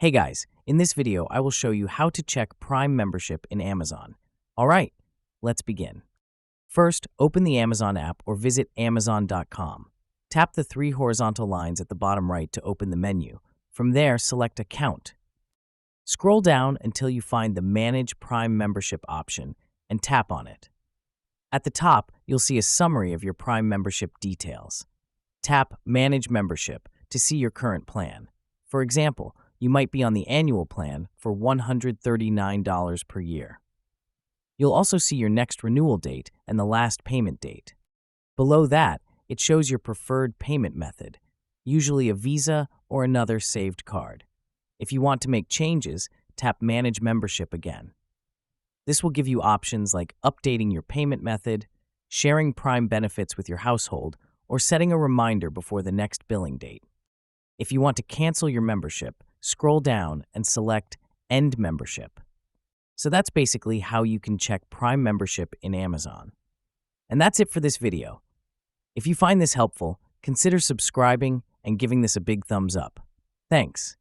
Hey guys, in this video, I will show you how to check Prime membership in Amazon. All right, let's begin. First, open the Amazon app or visit Amazon.com. Tap the three horizontal lines at the bottom right to open the menu. From there, select Account. Scroll down until you find the Manage Prime Membership option and tap on it. At the top, you'll see a summary of your Prime membership details. Tap Manage Membership to see your current plan. For example, you might be on the annual plan for $139 per year. You'll also see your next renewal date and the last payment date. Below that, it shows your preferred payment method, usually a Visa or another saved card. If you want to make changes, tap Manage Membership again. This will give you options like updating your payment method, sharing Prime benefits with your household, or setting a reminder before the next billing date. If you want to cancel your membership, scroll down and select End Membership. So that's basically how you can check Prime membership in Amazon. And that's it for this video. If you find this helpful, consider subscribing and giving this a big thumbs up. Thanks.